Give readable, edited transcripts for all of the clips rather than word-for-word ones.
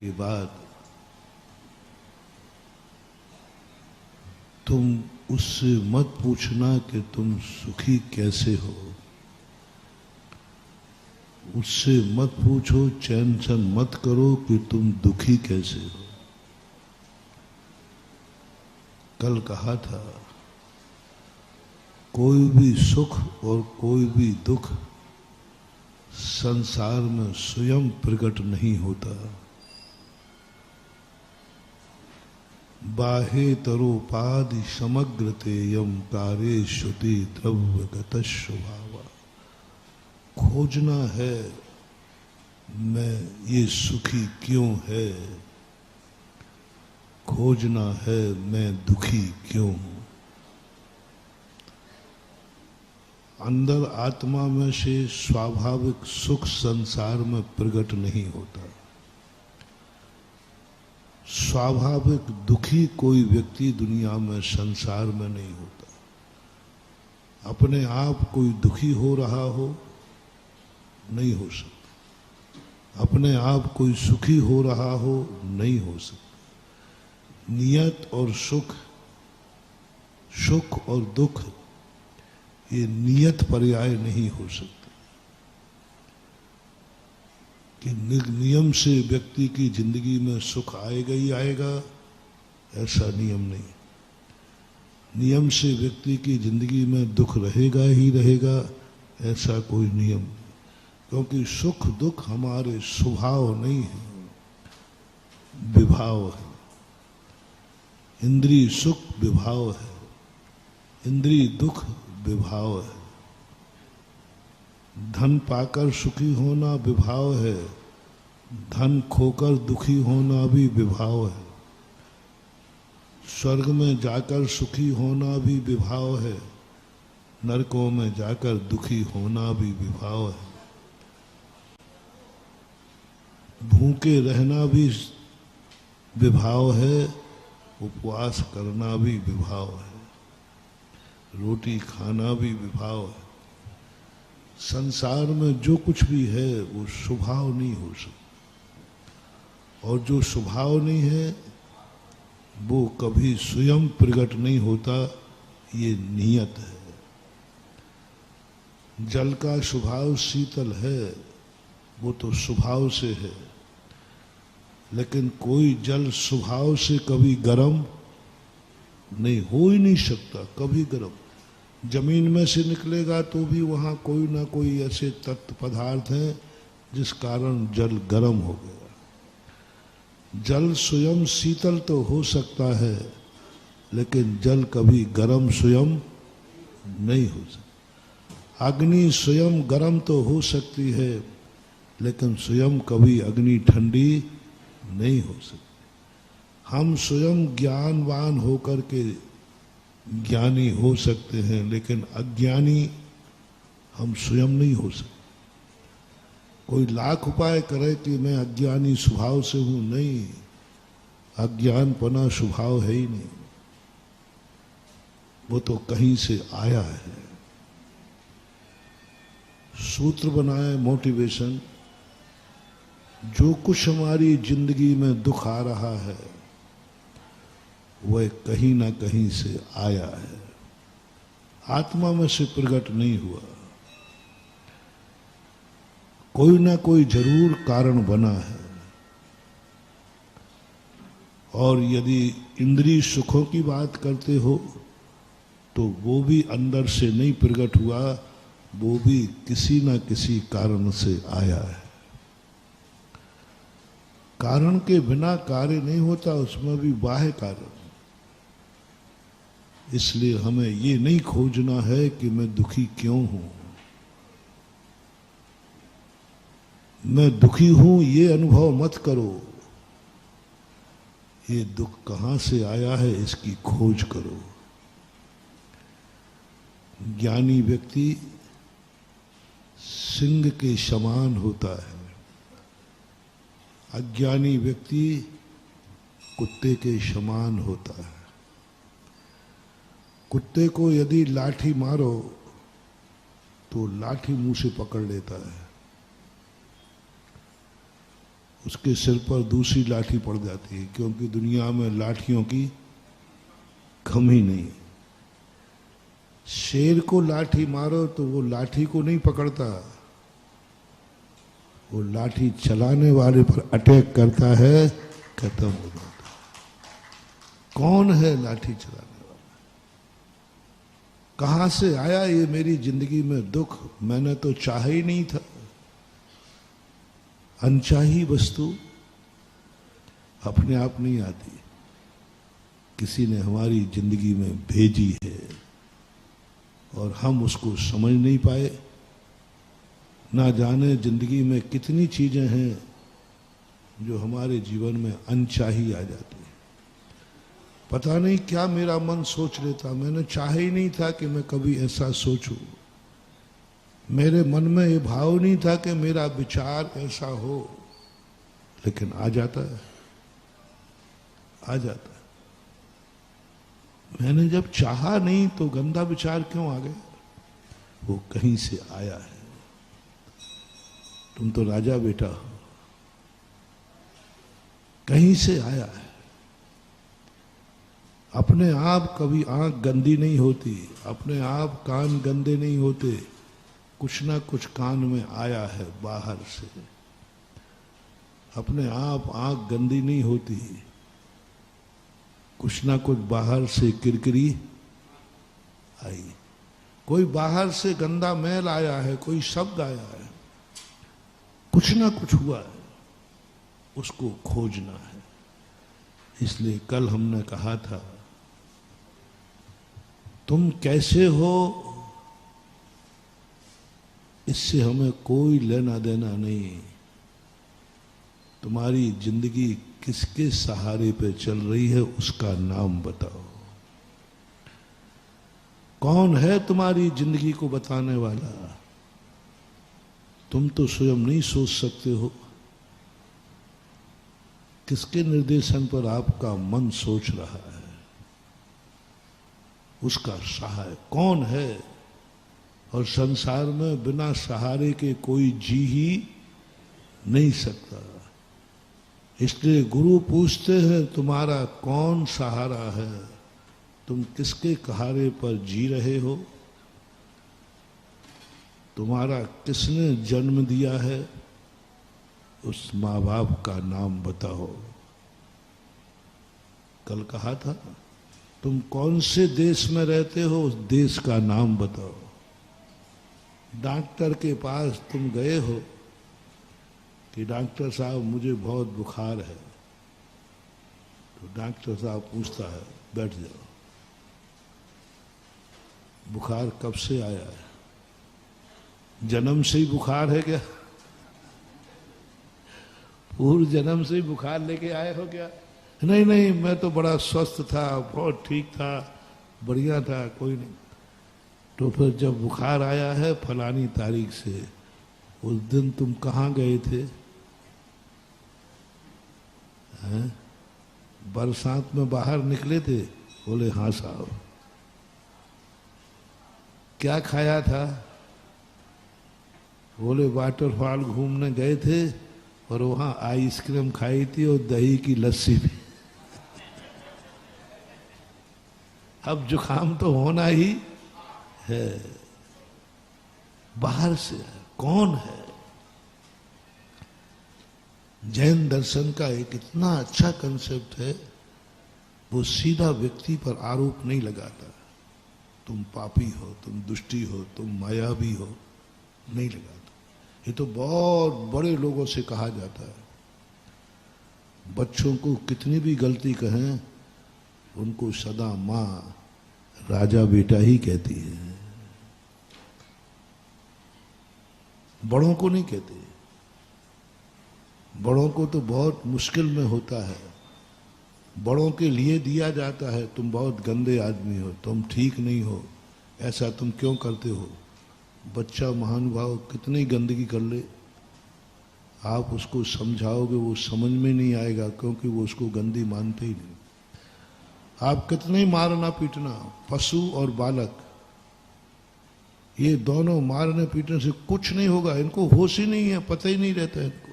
के बाद तुम उससे मत पूछना कि तुम सुखी कैसे हो। उससे मत पूछो, चैन चैन मत करो कि तुम दुखी कैसे हो। कल कहा था, कोई भी सुख और कोई भी दुख संसार में स्वयं प्रकट नहीं होता। बाहेतरोपाधि समग्र तेयम कारे श्रुति द्रव्यगत स्वभाव। खोजना है मैं ये सुखी क्यों है, खोजना है मैं दुखी क्यों हूं। अंदर आत्मा में से स्वाभाविक सुख संसार में प्रकट नहीं होता। स्वाभाविक दुखी कोई व्यक्ति दुनिया में संसार में नहीं होता। अपने आप कोई दुखी हो रहा हो नहीं हो सकता। अपने आप कोई सुखी हो रहा हो नहीं हो सकता। नियत और सुख, सुख और दुख ये नियत पर्याय नहीं हो सकते कि नियम से व्यक्ति की जिंदगी में सुख आएगा ही आएगा, ऐसा नियम नहीं। नियम से व्यक्ति की जिंदगी में दुख रहेगा ही रहेगा, ऐसा कोई नियम नहीं। क्योंकि सुख दुख हमारे स्वभाव नहीं है, विभाव है। इंद्रिय सुख विभाव है, इंद्रिय दुख विभाव है। धन पाकर सुखी होना विभाव है, धन खोकर दुखी होना भी विभाव है। स्वर्ग में जाकर सुखी होना भी विभाव है, नरकों में जाकर दुखी होना भी विभाव है। भूखे रहना भी विभाव है, उपवास करना भी विभाव है, रोटी खाना भी विभाव है। संसार में जो कुछ भी है वो स्वभाव नहीं हो सकता, और जो स्वभाव नहीं है वो कभी स्वयं प्रकट नहीं होता, ये नियत है। जल का स्वभाव शीतल है, वो तो स्वभाव से है, लेकिन कोई जल स्वभाव से कभी गर्म नहीं हो ही नहीं सकता, कभी गर्म। जमीन में से निकलेगा तो भी वहाँ कोई ना कोई ऐसे तत्व पदार्थ हैं जिस कारण जल गर्म हो गया। जल स्वयं शीतल तो हो सकता है, लेकिन जल कभी गर्म स्वयं नहीं हो सकता। अग्नि स्वयं गर्म तो हो सकती है, लेकिन स्वयं कभी अग्नि ठंडी नहीं हो सकती। हम स्वयं ज्ञानवान होकर के ज्ञानी हो सकते हैं, लेकिन अज्ञानी हम स्वयं नहीं हो सकते। कोई लाख उपाय करे कि मैं अज्ञानी स्वभाव से हूं, नहीं, अज्ञानपना स्वभाव है ही नहीं, वो तो कहीं से आया है। सूत्र बनाए मोटिवेशन, जो कुछ हमारी जिंदगी में दुख आ रहा है वह कहीं ना कहीं से आया है, आत्मा में से प्रकट नहीं हुआ। कोई ना कोई जरूर कारण बना है। और यदि इंद्रिय सुखों की बात करते हो तो वो भी अंदर से नहीं प्रकट हुआ, वो भी किसी ना किसी कारण से आया है। कारण के बिना कार्य नहीं होता, उसमें भी बाह्य कारण। इसलिए हमें ये नहीं खोजना है कि मैं दुखी क्यों हूं। मैं दुखी हूं ये अनुभव मत करो, ये दुख कहां से आया है इसकी खोज करो। ज्ञानी व्यक्ति सिंह के समान होता है, अज्ञानी व्यक्ति कुत्ते के समान होता है। कुत्ते को यदि लाठी मारो तो लाठी मुंह से पकड़ लेता है, उसके सिर पर दूसरी लाठी पड़ जाती है, क्योंकि दुनिया में लाठियों की कमी नहीं। शेर को लाठी मारो तो वो लाठी को नहीं पकड़ता, वो लाठी चलाने वाले पर अटैक करता है, खत्म हो जाता। कौन है लाठी चलाने वाला? कहां से आया ये मेरी जिंदगी में दुख? मैंने तो चाहा ही नहीं था। अनचाही वस्तु अपने आप नहीं आती, किसी ने हमारी जिंदगी में भेजी है और हम उसको समझ नहीं पाए। ना जाने जिंदगी में कितनी चीजें हैं जो हमारे जीवन में अनचाही आ जाती है। पता नहीं क्या मेरा मन सोच लेता, मैंने चाहा ही नहीं था कि मैं कभी ऐसा सोचूं। मेरे मन में ये भाव नहीं था कि मेरा विचार ऐसा हो, लेकिन आ जाता है, आ जाता है। मैंने जब चाहा नहीं तो गंदा विचार क्यों आ गया? वो कहीं से आया है। तुम तो राजा बेटा हो, कहीं से आया है। अपने आप कभी आंख गंदी नहीं होती, अपने आप कान गंदे नहीं होते, कुछ ना कुछ कान में आया है बाहर से। अपने आप आंख गंदी नहीं होती, कुछ ना कुछ बाहर से किरकिरी आई। कोई बाहर से गंदा मैल आया है, कोई शब्द आया है, कुछ ना कुछ हुआ है, उसको खोजना है। इसलिए कल हमने कहा था, तुम कैसे हो इससे हमें कोई लेना देना नहीं। तुम्हारी जिंदगी किसके सहारे पे चल रही है उसका नाम बताओ। कौन है तुम्हारी जिंदगी को बताने वाला? तुम तो स्वयं नहीं सोच सकते हो। किसके निर्देशन पर आपका मन सोच रहा है? उसका सहाय कौन है? और संसार में बिना सहारे के कोई जी ही नहीं सकता। इसलिए गुरु पूछते हैं, तुम्हारा कौन सहारा है? तुम किसके सहारे पर जी रहे हो? तुम्हारा किसने जन्म दिया है? उस माँ बाप का नाम बताओ। कल कहा था, तुम कौन से देश में रहते हो उस देश का नाम बताओ। डॉक्टर के पास तुम गए हो कि डॉक्टर साहब मुझे बहुत बुखार है, तो डॉक्टर साहब पूछता है, बैठ जाओ, बुखार कब से आया है? जन्म से ही बुखार है क्या? पूर्व जन्म से ही बुखार लेके आए हो क्या? नहीं नहीं, मैं तो बड़ा स्वस्थ था, बहुत ठीक था, बढ़िया था, कोई नहीं। तो फिर जब बुखार आया है फलानी तारीख से, उस दिन तुम कहाँ गए थे? हैं? बरसात में बाहर निकले थे? बोले हाँ साहब। क्या खाया था? बोले वाटरफॉल घूमने गए थे और वहां आइसक्रीम खाई थी और दही की लस्सी भी। अब जुकाम तो होना ही है, बाहर से है। कौन है? जैन दर्शन का एक इतना अच्छा कंसेप्ट है, वो सीधा व्यक्ति पर आरोप नहीं लगाता। तुम पापी हो, तुम दुष्टी हो, तुम मायावी हो, नहीं लगाता। ये तो बहुत बड़े लोगों से कहा जाता है। बच्चों को कितनी भी गलती कहें, उनको सदा माँ राजा बेटा ही कहती है, बड़ों को नहीं कहते। बड़ों को तो बहुत मुश्किल में होता है। बड़ों के लिए दिया जाता है, तुम बहुत गंदे आदमी हो, तुम ठीक नहीं हो, ऐसा तुम क्यों करते हो? बच्चा महानुभाव कितनी गंदगी कर ले, आप उसको समझाओगे वो समझ में नहीं आएगा, क्योंकि वो उसको गंदी मानते ही नहीं। आप कितने मारना पीटना, पशु और बालक, ये दोनों मारने पीटने से कुछ नहीं होगा। इनको होश ही नहीं है, पता ही नहीं रहता है इनको।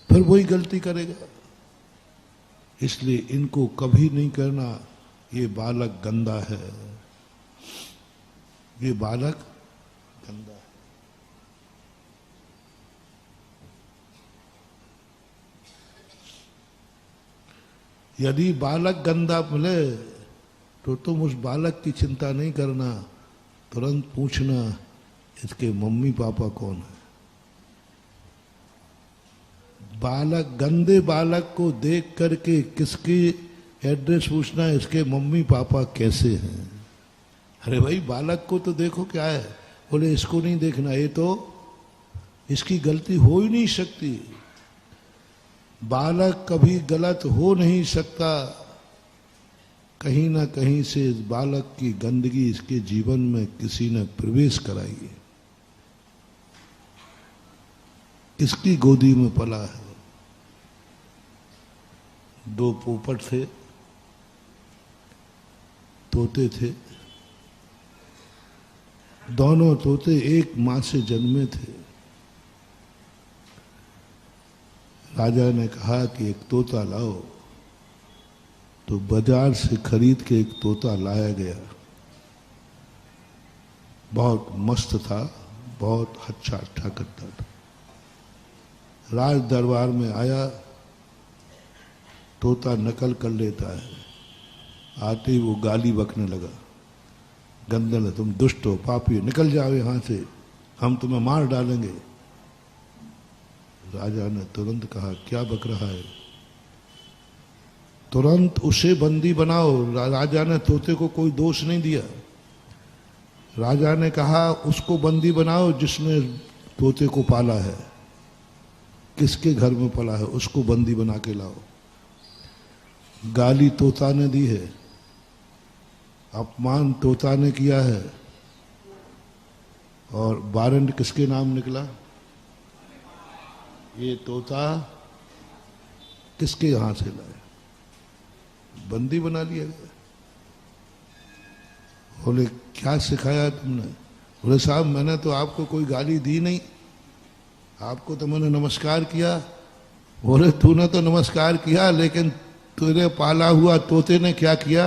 फिर वही गलती करेगा। इसलिए इनको कभी नहीं कहना ये बालक गंदा है, ये बालक गंदा है। यदि बालक गंदा मिले तो तुम उस बालक की चिंता नहीं करना, तुरंत पूछना इसके मम्मी पापा कौन है। बालक, गंदे बालक को देख करके किसकी एड्रेस पूछना, इसके मम्मी पापा कैसे हैं। अरे भाई बालक को तो देखो क्या है, बोले इसको नहीं देखना, ये तो इसकी गलती हो ही नहीं सकती। बालक कभी गलत हो नहीं सकता, कहीं ना कहीं से इस बालक की गंदगी इसके जीवन में किसी ने प्रवेश कराई है, किसकी गोदी में पला है। दो पोपट थे, तोते थे, दोनों तोते एक मां से जन्मे थे। राजा ने कहा कि एक तोता लाओ, तो बाजार से खरीद के एक तोता लाया गया। बहुत मस्त था, बहुत अच्छा अच्छा करता था। राज दरबार में आया, तोता नकल कर लेता है। आते ही वो गाली बकने लगा, गंदल तुम दुष्ट हो, पापी हो, निकल जाओ यहां से, हम तुम्हें मार डालेंगे। राजा ने तुरंत कहा क्या बक रहा है, तुरंत उसे बंदी बनाओ। राजा ने तोते को कोई दोष नहीं दिया। राजा ने कहा उसको बंदी बनाओ जिसने तोते को पाला है, किसके घर में पला है, उसको बंदी बना के लाओ। गाली तोता ने दी है, अपमान तोता ने किया है, और वारंट किसके नाम निकला, ये तोता किसके यहां से लाए, बंदी बना लिया गया। बोले क्या सिखाया तुमने। बोले साहब मैंने तो आपको कोई गाली दी नहीं, आपको तो मैंने नमस्कार किया। बोले तूने तो नमस्कार किया, लेकिन तेरे पाला हुआ तोते ने क्या किया।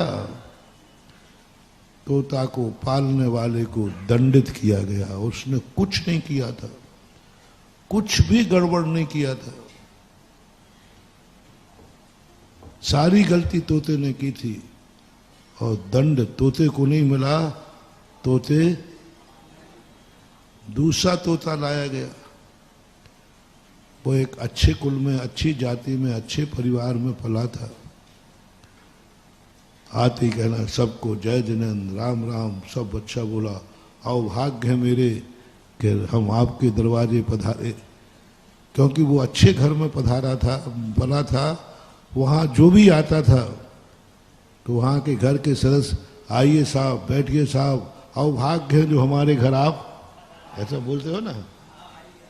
तोता को पालने वाले को दंडित किया गया, उसने कुछ नहीं किया था, कुछ भी गड़बड़ नहीं किया था। सारी गलती तोते ने की थी, और दंड तोते को नहीं मिला, तोते दूसरा तोता लाया गया। वो एक अच्छे कुल में, अच्छी जाति में, अच्छे परिवार में पला था। आते ही कहना सबको जय जिनेन्द्र, राम राम, सब अच्छा बोला, आओ भाग्य है मेरे कि हम आपके दरवाजे पधारे। क्योंकि वो अच्छे घर में पधारा था, पला था। वहाँ जो भी आता था तो वहाँ के घर के सदस्य, आइए साहब, बैठिए साहब, आओ भाग्य है जो हमारे घर आप, ऐसा बोलते हो ना,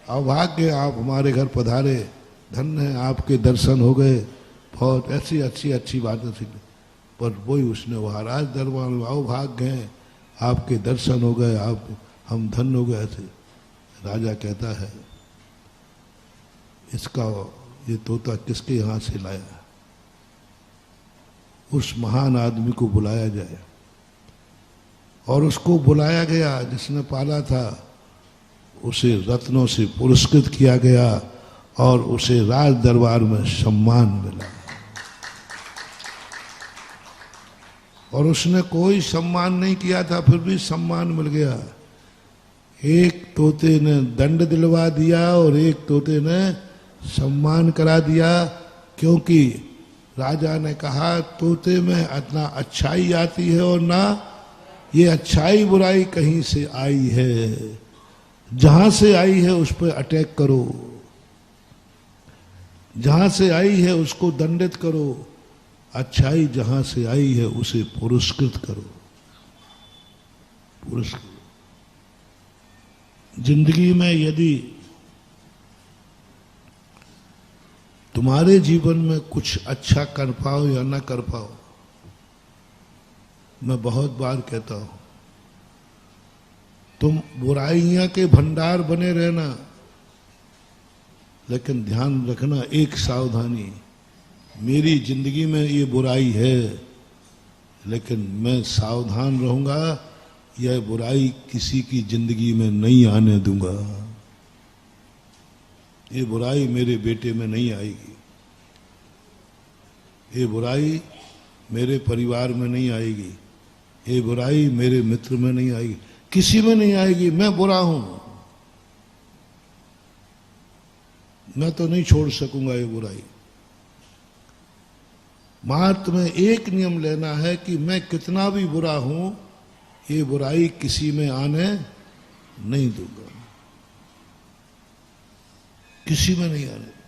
आओ भाग्य आप हमारे घर पधारे, धन्य है आपके दर्शन हो गए, बहुत ऐसी अच्छी अच्छी बातें थी। पर वही उसने वहाँ राज दरबार में, आओ भाग्य हैं आपके दर्शन हो गए, आप हम धन्य हो गए थे। राजा कहता है इसका ये तोता किसके यहाँ से लाया। उस महान आदमी को बुलाया जाए, और उसको बुलाया गया जिसने पाला था, उसे रत्नों से पुरस्कृत किया गया, और उसे राज दरबार में सम्मान मिला। और उसने कोई सम्मान नहीं किया था, फिर भी सम्मान मिल गया। एक तोते ने दंड दिलवा दिया और एक तोते ने सम्मान करा दिया, क्योंकि राजा ने कहा तोते में इतना अच्छाई आती है, और ना ये अच्छाई बुराई कहीं से आई है, जहां से आई है उस पर अटैक करो, जहां से आई है उसको दंडित करो, अच्छाई जहां से आई है उसे पुरस्कृत करो, पुरस्कृत। जिंदगी में यदि तुम्हारे जीवन में कुछ अच्छा कर पाओ या ना कर पाओ, मैं बहुत बार कहता हूं, तुम बुराइयां के भंडार बने रहना, लेकिन ध्यान रखना एक सावधानी, मेरी जिंदगी में ये बुराई है, लेकिन मैं सावधान रहूंगा, यह बुराई किसी की जिंदगी में नहीं आने दूंगा। ये बुराई मेरे बेटे में नहीं आएगी, ये बुराई मेरे परिवार में नहीं आएगी, ये बुराई मेरे मित्र में नहीं आएगी, किसी में नहीं आएगी। मैं बुरा हूं, मैं तो नहीं छोड़ सकूंगा ये बुराई। मात्र में एक नियम लेना है कि मैं कितना भी बुरा हूं, ये बुराई किसी में आने नहीं दूंगा, किसी में नहीं आने।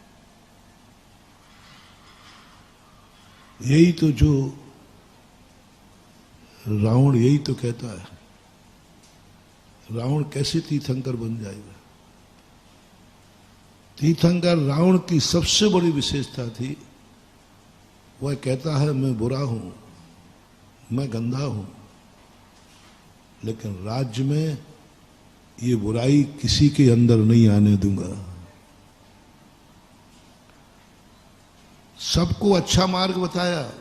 यही तो जो रावण यही तो कहता है। रावण कैसे तीर्थंकर बन जाएगा? तीर्थंकर रावण की सबसे बड़ी विशेषता थी, वह कहता है मैं बुरा हूं, मैं गंदा हूं, लेकिन राज्य में ये बुराई किसी के अंदर नहीं आने दूंगा। सबको अच्छा मार्ग बताया,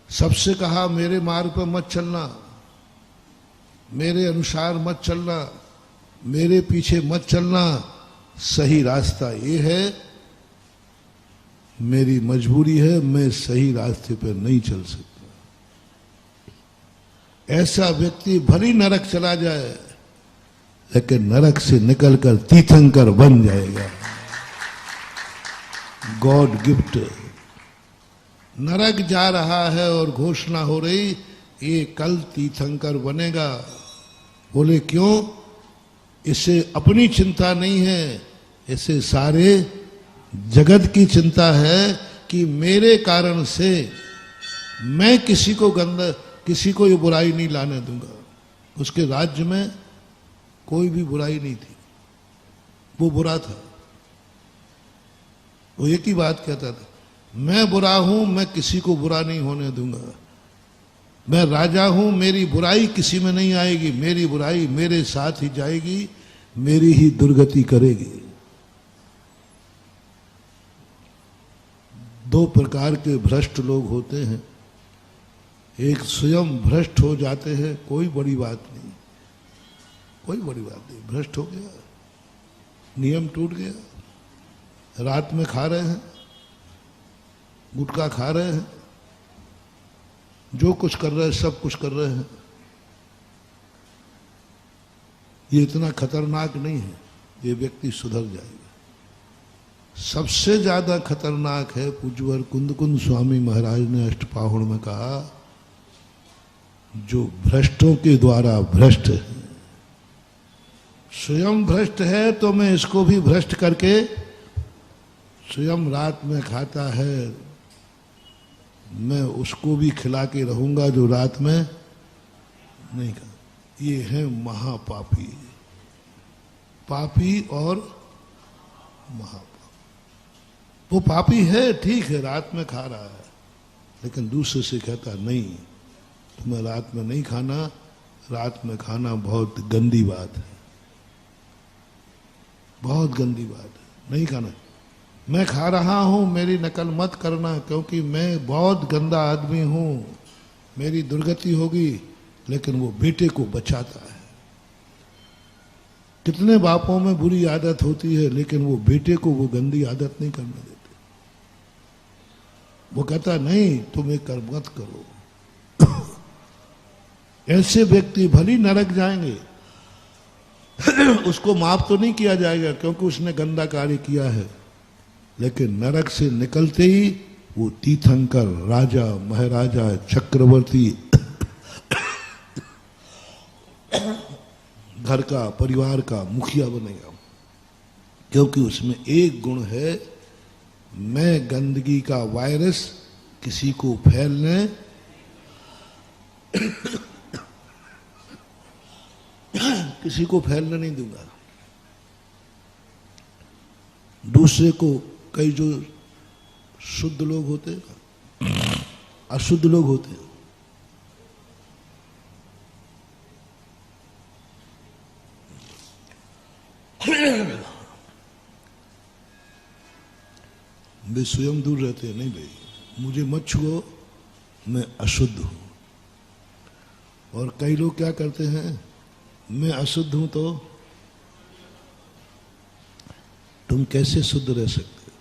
सबसे कहा मेरे मार्ग पर मत चलना, मेरे अनुसार मत चलना, मेरे पीछे मत चलना, सही रास्ता ये है, मेरी मजबूरी है, मैं सही रास्ते पर नहीं चल सकता। ऐसा व्यक्ति भली नरक चला जाए, लेकिन नरक से निकलकर तीर्थंकर बन जाएगा। God gift. नरक जा रहा है और घोषणा हो रही, ये कल तीर्थंकर बनेगा। बोले क्यों? इसे अपनी चिंता नहीं है, इसे सारे जगत की चिंता है कि मेरे कारण से मैं किसी को ये बुराई नहीं लाने दूंगा। उसके राज्य में कोई भी बुराई नहीं थी, वो बुरा था। वो एक ही बात कहता था, मैं बुरा हूं, मैं किसी को बुरा नहीं होने दूंगा। मैं राजा हूं, मेरी बुराई किसी में नहीं आएगी, मेरी बुराई मेरे साथ ही जाएगी, मेरी ही दुर्गति करेगी। दो प्रकार के भ्रष्ट लोग होते हैं। एक स्वयं भ्रष्ट हो जाते हैं, कोई बड़ी बात नहीं, कोई बड़ी बात नहीं, भ्रष्ट हो गया, नियम टूट गया, रात में खा रहे हैं, गुटखा खा रहे हैं, जो कुछ कर रहे हैं सब कुछ कर रहे हैं। ये इतना खतरनाक नहीं है, ये व्यक्ति सुधर जाएगा। सबसे ज्यादा खतरनाक है, पूज्यवर कुंद स्वामी महाराज ने अष्टपाहुड़ में कहा, जो भ्रष्टों के द्वारा भ्रष्ट है। स्वयं भ्रष्ट है तो मैं इसको भी भ्रष्ट करके, स्वयं रात में खाता है, मैं उसको भी खिला के रहूंगा जो रात में नहीं खाता। ये है महापापी, पापी और महापापी। वो पापी है, ठीक है, रात में खा रहा है, लेकिन दूसरे से कहता नहीं, तुम्हें रात में नहीं खाना, रात में खाना बहुत गंदी बात है, बहुत गंदी बात है, नहीं खाना। मैं खा रहा हूं, मेरी नकल मत करना, क्योंकि मैं बहुत गंदा आदमी हूं, मेरी दुर्गति होगी। लेकिन वो बेटे को बचाता है। कितने बापों में बुरी आदत होती है, लेकिन वो बेटे को वो गंदी आदत नहीं करने देते। वो कहता नहीं, तुम ये कर मत करो। ऐसे व्यक्ति भली नरक जाएंगे, उसको माफ तो नहीं किया जाएगा क्योंकि उसने गंदा कार्य किया है, लेकिन नरक से निकलते ही वो तीर्थंकर, राजा, महाराजा, चक्रवर्ती, घर का, परिवार का मुखिया बनेगा। क्योंकि उसमें एक गुण है, मैं गंदगी का वायरस किसी को फैलने किसी को फैलने नहीं दूंगा। दूसरे को, कई जो शुद्ध लोग होते हैं, अशुद्ध लोग होते हैं, वे स्वयं दूर रहते हैं, नहीं भाई मुझे मत छुओ, मैं अशुद्ध हूं। और कई लोग क्या करते हैं, मैं अशुद्ध हूं तो तुम कैसे शुद्ध रह सकते हो?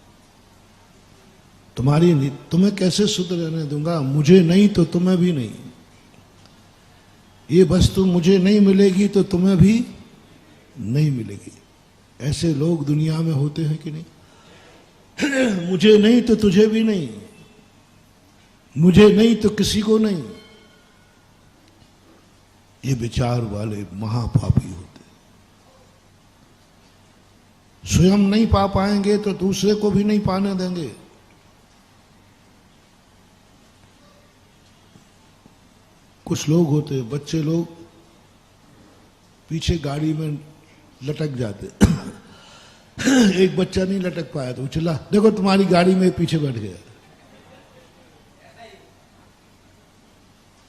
तुम्हें कैसे शुद्ध रहने दूंगा? मुझे नहीं तो तुम्हें भी नहीं। ये वस्तु मुझे नहीं मिलेगी तो तुम्हें भी नहीं मिलेगी। ऐसे लोग दुनिया में होते हैं कि नहीं? मुझे नहीं तो तुझे भी नहीं, मुझे नहीं तो किसी को नहीं। ये विचार वाले महापापी होते। स्वयं नहीं पा पाएंगे तो दूसरे को भी नहीं पाने देंगे। कुछ लोग होते, बच्चे लोग पीछे गाड़ी में लटक जाते। एक बच्चा नहीं लटक पाया तो चला, देखो तुम्हारी गाड़ी में पीछे बैठ गया।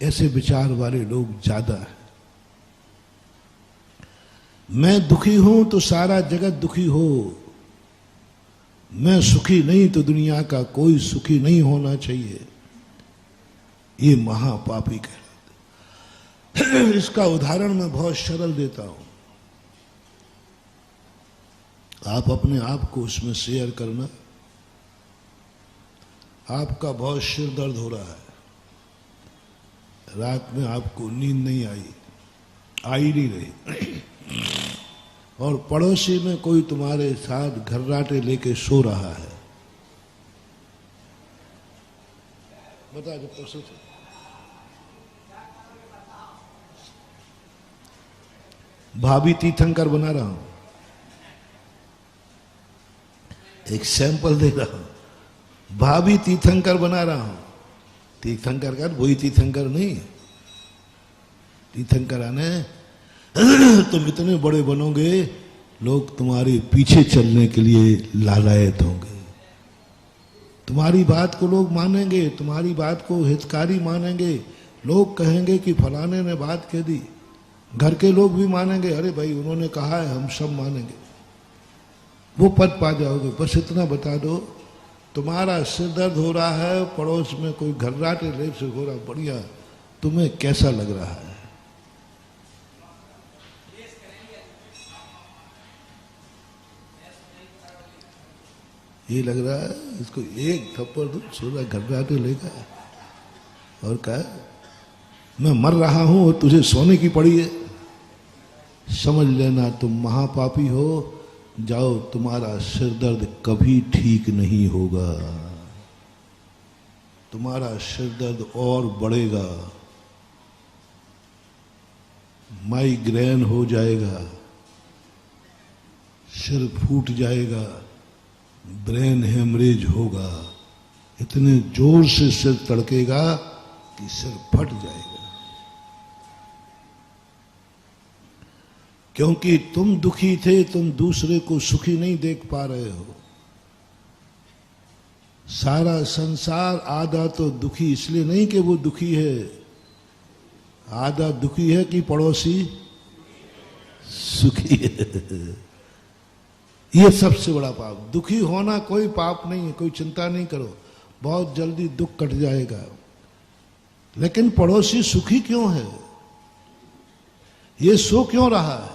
ऐसे विचार वाले लोग ज्यादा हैं। मैं दुखी हूं तो सारा जगत दुखी हो, मैं सुखी नहीं तो दुनिया का कोई सुखी नहीं होना चाहिए। ये महापापी कहलाते। इसका उदाहरण मैं बहुत सरल देता हूं, आप अपने आप को उसमें शेयर करना। आपका बहुत सिर दर्द हो रहा है, रात में आपको नींद नहीं आई, नहीं रही, और पड़ोसी में कोई तुम्हारे साथ घर्राटे लेके सो रहा है। बता दो परसों से भाभी तीर्थंकर बना रहा हूं, एक सैंपल दे रहा हूं। भाभी तीर्थंकर बना रहा हूं। तीर्थंकर का वही तीर्थंकर नहीं, तीर्थंकर आने तुम इतने बड़े बनोगे, लोग तुम्हारे पीछे चलने के लिए लालायत होंगे। तुम्हारी बात को लोग मानेंगे, तुम्हारी बात को हितकारी मानेंगे। लोग कहेंगे कि फलाने ने बात कह दी। घर के लोग भी मानेंगे, अरे भाई उन्होंने कहा है, हम सब मानेंगे। वो पद पा जाओगे। बस इतना बता दो, तुम्हारा सिर दर्द हो रहा है, पड़ोस में कोई घर्राटे ले से हो रहा, बढ़िया, तुम्हें कैसा लग रहा है? ये लग रहा है इसको एक थप्पड़ दो, सोलह घर्राटे लेगा और कहा मैं मर रहा हूं और तुझे सोने की पड़ी है। समझ लेना तुम महापापी हो, जाओ, तुम्हारा सिर दर्द कभी ठीक नहीं होगा। तुम्हारा सिर दर्द और बढ़ेगा, माइग्रेन हो जाएगा, सिर फूट जाएगा, ब्रेन हेमरेज होगा, इतने जोर से सिर तड़केगा कि सिर फट जाएगा। क्योंकि तुम दुखी थे, तुम दूसरे को सुखी नहीं देख पा रहे हो। सारा संसार आधा तो दुखी इसलिए नहीं कि वो दुखी है, आधा दुखी है कि पड़ोसी सुखी है। ये सबसे बड़ा पाप। दुखी होना कोई पाप नहीं है, कोई चिंता नहीं करो, बहुत जल्दी दुख कट जाएगा। लेकिन पड़ोसी सुखी क्यों है, ये सो क्यों रहा है?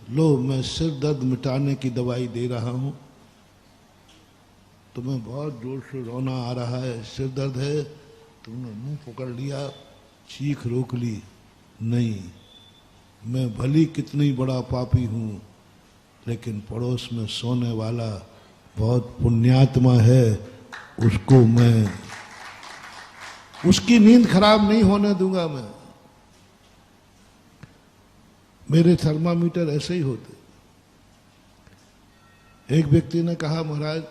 लो, मैं सिर दर्द मिटाने की दवाई दे रहा हूं, तुम्हें बहुत जोर से रोना आ रहा है, सिर दर्द है, तुमने मुंह पकड़ लिया, चीख रोक ली। नहीं, मैं भली कितनी बड़ा पापी हूं, लेकिन पड़ोस में सोने वाला बहुत पुण्यात्मा है, उसको मैं, उसकी नींद खराब नहीं होने दूंगा। मैं, मेरे थर्मामीटर ऐसे ही होते। एक व्यक्ति ने कहा, महाराज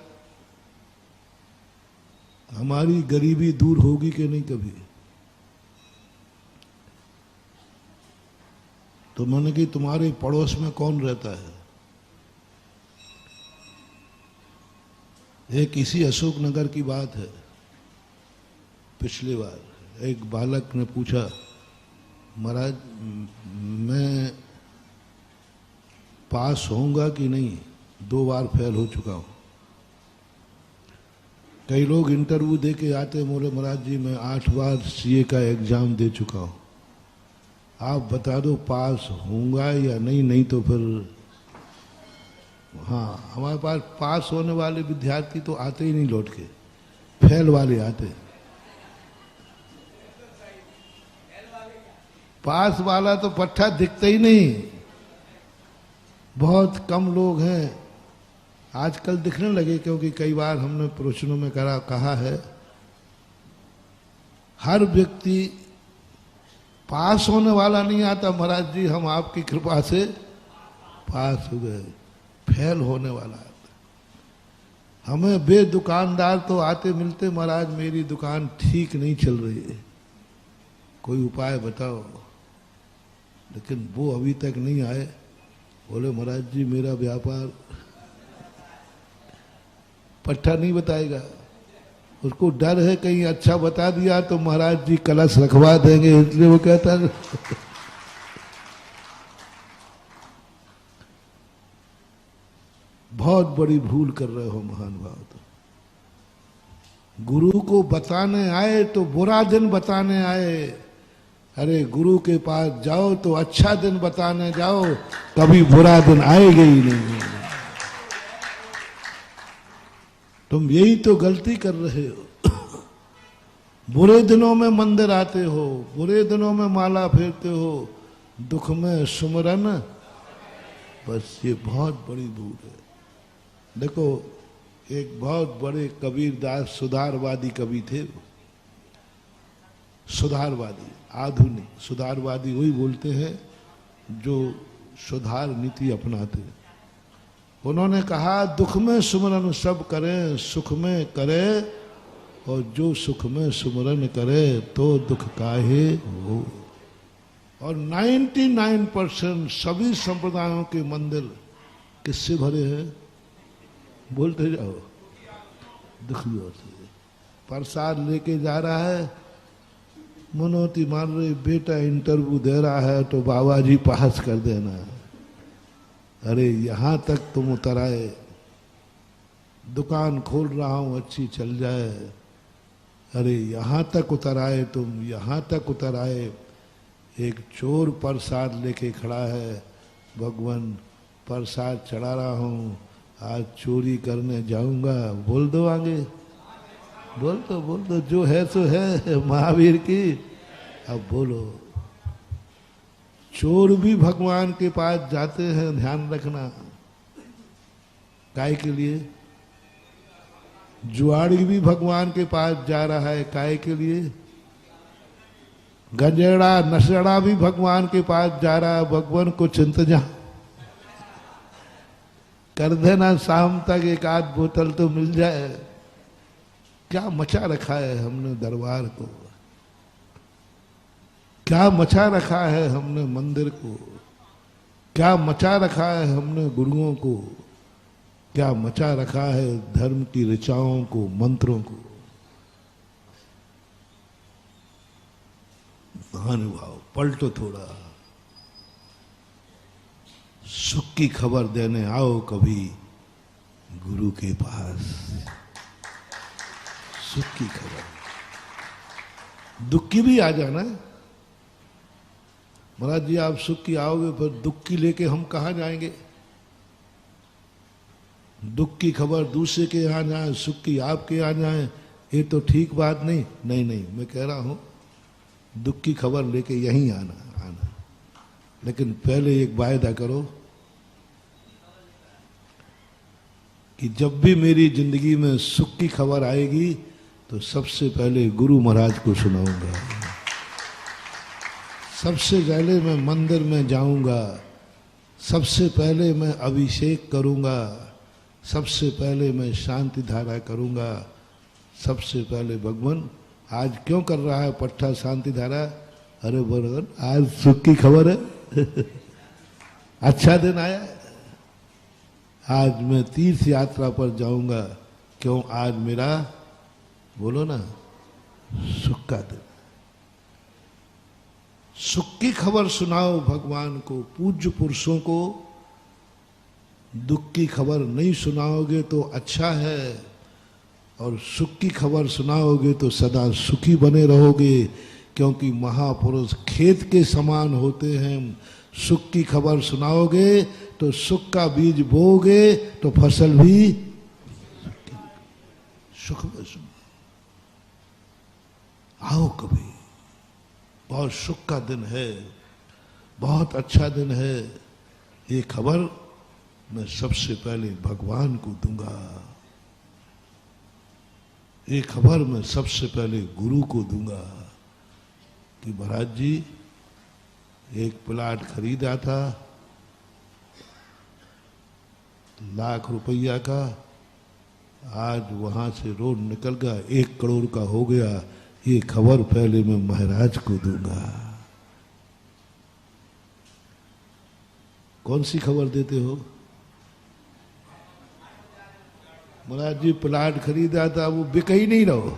हमारी गरीबी दूर होगी कि नहीं कभी? तो मैंने कि तुम्हारे पड़ोस में कौन रहता है? एक इसी अशोकनगर की बात है। पिछली बार एक बालक ने पूछा, महाराज मैं पास होऊंगा कि नहीं, 2 बार फेल हो चुका हूं। कई लोग इंटरव्यू दे के आते, बोले महाराज जी मैं 8 बार सीए का एग्जाम दे चुका हूँ, आप बता दो पास होऊंगा या नहीं, नहीं तो फिर। हाँ, हमारे पास पास होने वाले विद्यार्थी तो आते ही नहीं लौट के, फेल वाले आते। पास वाला तो पट्टा दिखता ही नहीं, बहुत कम लोग हैं। आजकल दिखने लगे, क्योंकि कई बार हमने प्रवचनों में कहा है, हर व्यक्ति पास होने वाला नहीं आता। महाराज जी हम आपकी कृपा से पास हो गए, फेल होने वाला आता। हमें बे दुकानदार तो आते मिलते, महाराज मेरी दुकान ठीक नहीं चल रही है, कोई उपाय बताओ। लेकिन वो अभी तक नहीं आए। बोले महाराज जी मेरा व्यापार, पट्टा नहीं बताएगा, उसको डर है कहीं अच्छा बता दिया तो महाराज जी कलश रखवा देंगे, इसलिए वो कहता है। बहुत बड़ी भूल कर रहे हो महान भाव। तो गुरु को बताने आए तो बुरा दिन बताने आए। अरे गुरु के पास जाओ तो अच्छा दिन बताने जाओ, कभी बुरा दिन आएगा ही नहीं। तुम यही तो गलती कर रहे हो। बुरे दिनों में मंदिर आते हो, बुरे दिनों में माला फेरते हो, दुख में सुमरन, बस ये बहुत बड़ी भूल है। देखो एक बहुत बड़े कबीरदास सुधारवादी कवि थे। सुधारवादी, आधुनिक सुधारवादी वही बोलते हैं जो सुधार नीति अपनाते हैं। उन्होंने कहा दुख में सुमरन सब करें, सुख में करे, और जो सुख में सुमरन करे तो दुख काहे हो। और 99% सभी संप्रदायों के मंदिर किससे भरे हैं? बोलते जाओ, दुखियों से। प्रसाद लेके जा रहा है, मनोती मान रही बेटा इंटरव्यू दे रहा है तो बाबा जी पास कर देना। अरे यहाँ तक तुम उतर आए, दुकान खोल रहा हूँ अच्छी चल जाए। अरे यहाँ तक उतर आए तुम, यहाँ तक उतर आए। एक चोर प्रसाद लेके खड़ा है, भगवान प्रसाद चढ़ा रहा हूँ, आज चोरी करने जाऊंगा। बोल दो आगे, बोल दो जो है सो है महावीर की। अब बोलो, चोर भी भगवान के पास जाते हैं, ध्यान रखना। काय के लिए? जुआड़ी भी भगवान के पास जा रहा है, काय के लिए? गंजेड़ा नशेड़ा भी भगवान के पास जा रहा है, भगवान कुछ इंतजाम कर देना, शाम तक एक आध बोतल तो मिल जाए। क्या मचा रखा है हमने दरबार को, क्या मचा रखा है हमने मंदिर को, क्या मचा रखा है हमने गुरुओं को, क्या मचा रखा है धर्म की ऋचाओं को, मंत्रों को। महानुभाव पलटो थोड़ा, सुख की खबर देने आओ कभी गुरु के पास। सुख की खबर, दुख की भी आ जाना। महाराज जी आप सुख की आओगे, फिर दुख की लेके हम कहाँ जाएंगे? दुख की खबर दूसरे के यहाँ जाए, सुख की आपके यहाँ जाए, ये तो ठीक बात नहीं। नहीं, मैं कह रहा हूं दुख की खबर लेके यहीं आना। लेकिन पहले एक वायदा करो कि जब भी मेरी जिंदगी में सुख की खबर आएगी तो सबसे पहले गुरु महाराज को सुनाऊंगा, सबसे पहले मैं मंदिर में जाऊंगा, सबसे पहले मैं अभिषेक करूंगा, सबसे पहले मैं शांति धारा करूंगा, सबसे पहले भगवान आज क्यों कर रहा है पट्टा शांति धारा? अरे भगवान आज सुख की खबर है अच्छा दिन आया है, आज मैं तीर्थ यात्रा पर जाऊंगा। क्यों? आज मेरा, बोलो ना, सुख का दिन। सुख की खबर सुनाओ भगवान को, पूज्य पुरुषों को। दुख की खबर नहीं सुनाओगे तो अच्छा है। और सुख की खबर सुनाओगे तो सदा सुखी बने रहोगे, क्योंकि महापुरुष खेत के समान होते हैं। सुख की खबर सुनाओगे तो सुख का बीज बोओगे तो फसल भी सुख में सुन। आओ कभी, बहुत सुख का दिन है, बहुत अच्छा दिन है। ये खबर मैं सबसे पहले भगवान को दूंगा, ये खबर मैं सबसे पहले गुरु को दूंगा कि महाराज जी एक प्लाट खरीदा था ₹1,00,000 का, आज वहां से रोड निकल गया 1 करोड़ का हो गया। ये खबर पहले मैं महाराज को दूंगा। कौन सी खबर देते हो? महाराज जी प्लाट खरीदा था, वो बिक ही नहीं रहो।